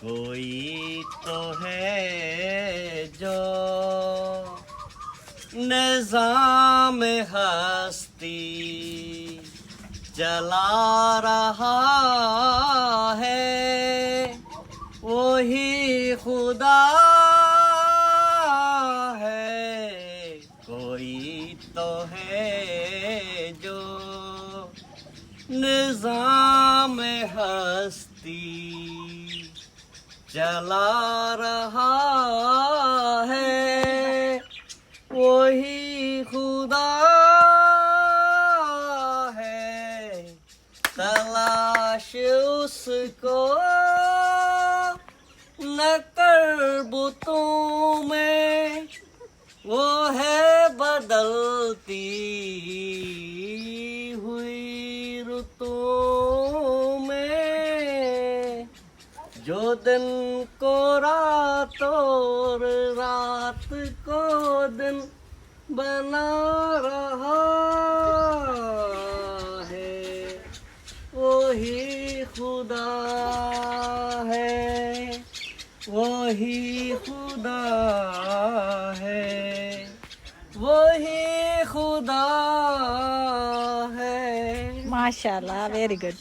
कोई तो है जो निज़ाम हस्ती चला रहा है, वही खुदा है। कोई तो है जो निज़ाम हस्ती चला रहा है, वही खुदा है। तलाश उसको न कर बुतों में, वो है बदलती हुई रुतों में। जो दिन को रात और रात को दिन बना रहा है, वही खुदा है, वही खुदा है, वही खुदा है। माशाल्लाह, वेरी गुड।